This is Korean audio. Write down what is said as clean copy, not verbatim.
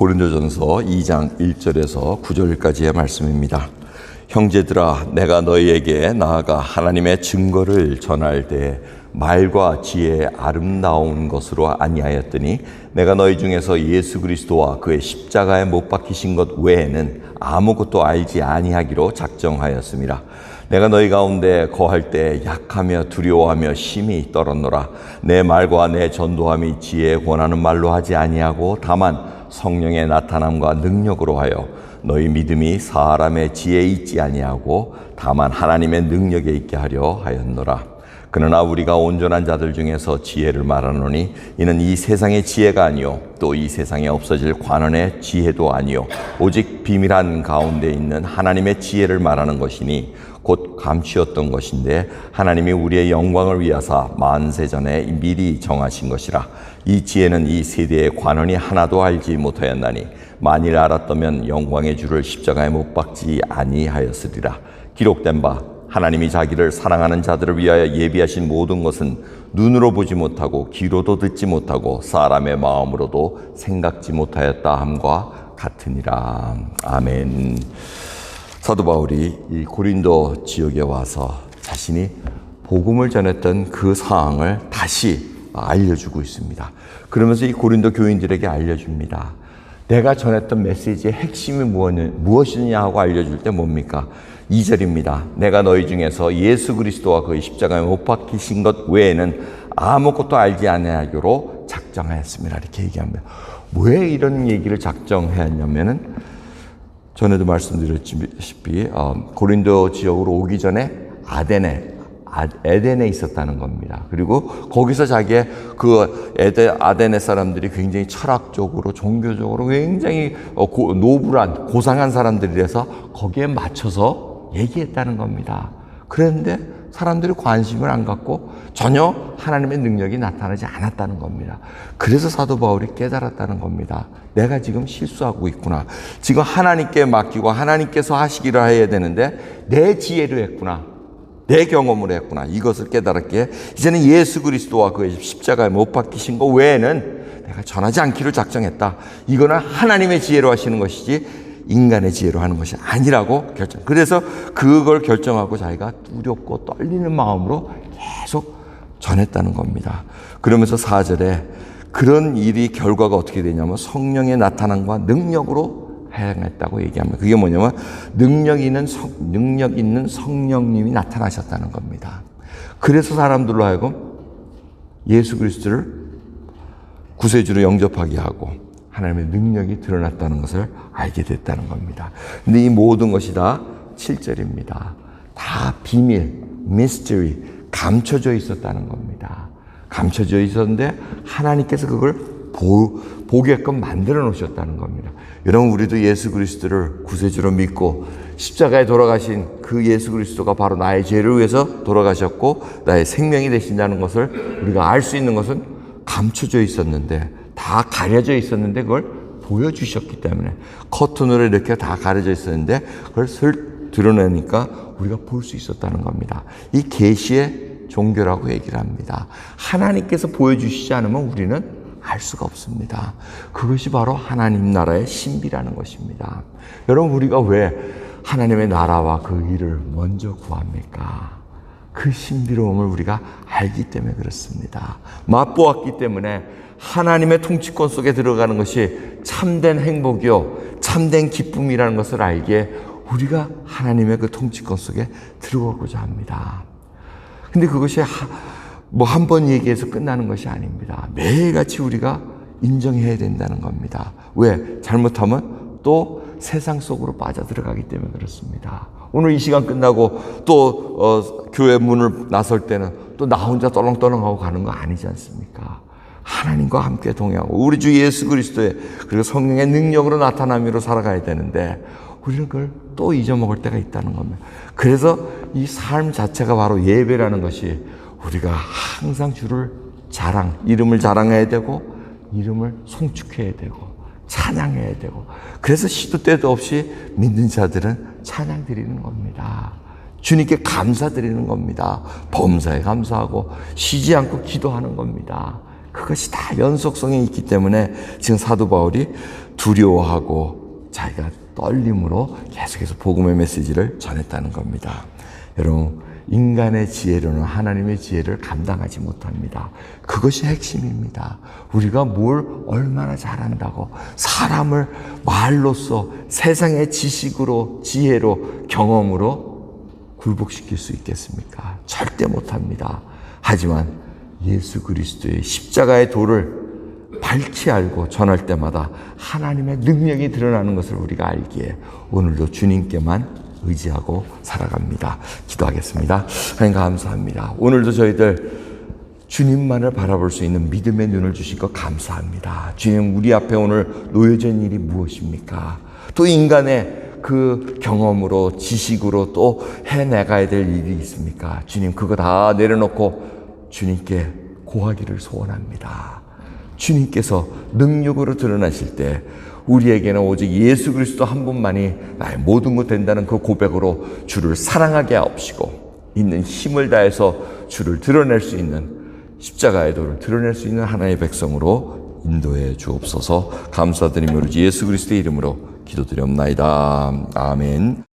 고린도전서 2장 1절에서 9절까지의 말씀입니다. 형제들아, 내가 너희에게 나아가 하나님의 증거를 전할 때 말과 지혜의 아름다운 것으로 아니하였더니 내가 너희 중에서 예수 그리스도와 그의 십자가에 못 박히신 것 외에는 아무것도 알지 아니하기로 작정하였습니다. 내가 너희 가운데 거할 때 약하며 두려워하며 심히 떨었노라. 내 말과 내 전도함이 지혜에 권하는 말로 하지 아니하고 다만 성령의 나타남과 능력으로 하여 너희 믿음이 사람의 지혜에 있지 아니하고 다만 하나님의 능력에 있게 하려 하였노라. 그러나 우리가 온전한 자들 중에서 지혜를 말하노니 이는 이 세상의 지혜가 아니요 또 이 세상에 없어질 관원의 지혜도 아니요 오직 비밀한 가운데 있는 하나님의 지혜를 말하는 것이니 곧 감추었던 것인데 하나님이 우리의 영광을 위하사 만세 전에 미리 정하신 것이라. 이 지혜는 이 세대의 관원이 하나도 알지 못하였나니 만일 알았다면 영광의 주를 십자가에 못 박지 아니하였으리라. 기록된 바 하나님이 자기를 사랑하는 자들을 위하여 예비하신 모든 것은 눈으로 보지 못하고 귀로도 듣지 못하고 사람의 마음으로도 생각지 못하였다 함과 같으니라. 아멘. 사도 바울이 이 고린도 지역에 와서 자신이 복음을 전했던 그 사항을 다시 알려주고 있습니다. 그러면서 이 고린도 교인들에게 알려줍니다. 내가 전했던 메시지의 핵심이 무엇이냐 하고 알려줄 때 뭡니까? 2절입니다. 내가 너희 중에서 예수 그리스도와 그의 십자가에 못 박히신 것 외에는 아무것도 알지 아니하기로 작정하였습니다. 이렇게 얘기합니다. 왜 이런 얘기를 작정하였냐면은 전에도 말씀드렸다시피 고린도 지역으로 오기 전에 에덴에 있었다는 겁니다. 그리고 거기서 자기의 그 아덴의 사람들이 굉장히 철학적으로 종교적으로 굉장히 노블한 고상한 사람들이라서 거기에 맞춰서 얘기했다는 겁니다. 그런데 사람들이 관심을 안 갖고 전혀 하나님의 능력이 나타나지 않았다는 겁니다. 그래서 사도 바울이 깨달았다는 겁니다. 내가 지금 실수하고 있구나. 지금 하나님께 맡기고 하나님께서 하시기를 해야 되는데 내 지혜로 했구나. 내 경험으로 했구나. 이것을 깨달았기에 이제는 예수 그리스도와 그의 십자가에 못 박히신 것 외에는 내가 전하지 않기로 작정했다. 이거는 하나님의 지혜로 하시는 것이지 인간의 지혜로 하는 것이 아니라고 결정. 그래서 그걸 결정하고 자기가 두렵고 떨리는 마음으로 계속 전했다는 겁니다. 그러면서 4절에 그런 일이 결과가 어떻게 되냐면 성령의 나타남과 능력으로 행했다고 얘기합니다. 그게 뭐냐면 능력 있는 성령님이 나타나셨다는 겁니다. 그래서 사람들로 하여금 예수 그리스도를 구세주로 영접하게 하고 하나님의 능력이 드러났다는 것을 알게 됐다는 겁니다. 근데 이 모든 것이 다 7절입니다. 다 비밀, 미스터리, 감춰져 있었다는 겁니다. 감춰져 있었는데 하나님께서 그걸 보게끔 만들어 놓으셨다는 겁니다. 여러분, 우리도 예수 그리스도를 구세주로 믿고 십자가에 돌아가신 그 예수 그리스도가 바로 나의 죄를 위해서 돌아가셨고 나의 생명이 되신다는 것을 우리가 알 수 있는 것은 감춰져 있었는데, 다 가려져 있었는데 그걸 보여주셨기 때문에, 커튼으로 이렇게 다 가려져 있었는데 그걸 슬 드러내니까 우리가 볼 수 있었다는 겁니다. 이 계시의 종교라고 얘기를 합니다. 하나님께서 보여주시지 않으면 우리는 알 수가 없습니다. 그것이 바로 하나님 나라의 신비라는 것입니다. 여러분, 우리가 왜 하나님의 나라와 그 일을 먼저 구합니까? 그 신비로움을 우리가 알기 때문에 그렇습니다. 맛보았기 때문에 하나님의 통치권 속에 들어가는 것이 참된 행복이요, 참된 기쁨이라는 것을 알기에 우리가 하나님의 그 통치권 속에 들어가고자 합니다. 근데 그것이 뭐 한 번 얘기해서 끝나는 것이 아닙니다. 매일같이 우리가 인정해야 된다는 겁니다. 왜? 잘못하면 또 세상 속으로 빠져들어가기 때문에 그렇습니다. 오늘 이 시간 끝나고 또 교회 문을 나설 때는 또 나 혼자 떨렁떨렁하고 가는 거 아니지 않습니까? 하나님과 함께 동행하고 우리 주 예수 그리스도의 그리고 성령의 능력으로 나타남으로 살아가야 되는데 우리는 그걸 또 잊어먹을 때가 있다는 겁니다. 그래서 이 삶 자체가 바로 예배라는 것이 우리가 항상 주를 이름을 자랑해야 되고 이름을 송축해야 되고 찬양해야 되고, 그래서 시도 때도 없이 믿는 자들은 찬양 드리는 겁니다. 주님께 감사 드리는 겁니다. 범사에 감사하고 쉬지 않고 기도하는 겁니다. 그것이 다 연속성이 있기 때문에 지금 사도 바울이 두려워하고 자기가 떨림으로 계속해서 복음의 메시지를 전했다는 겁니다. 여러분, 인간의 지혜로는 하나님의 지혜를 감당하지 못합니다. 그것이 핵심입니다. 우리가 뭘 얼마나 잘한다고 사람을 말로써 세상의 지식으로, 지혜로, 경험으로 굴복시킬 수 있겠습니까? 절대 못합니다. 하지만 예수 그리스도의 십자가의 도를 밝히 알고 전할 때마다 하나님의 능력이 드러나는 것을 우리가 알기에 오늘도 주님께만 의지하고 살아갑니다. 기도하겠습니다. 하나님 감사합니다. 오늘도 저희들 주님만을 바라볼 수 있는 믿음의 눈을 주신 것 감사합니다. 주님, 우리 앞에 오늘 놓여져 있는 일이 무엇입니까? 또 인간의 그 경험으로, 지식으로 또 해내가야 될 일이 있습니까? 주님, 그거 다 내려놓고 주님께 고하기를 소원합니다. 주님께서 능력으로 드러나실 때 우리에게는 오직 예수 그리스도 한 분만이 나의 모든 것 된다는 그 고백으로 주를 사랑하게 하옵시고, 있는 힘을 다해서 주를 드러낼 수 있는, 십자가의 도를 드러낼 수 있는 하나님의 백성으로 인도해 주옵소서. 감사드리며 예수 그리스도의 이름으로 기도드렸나이다. 아멘.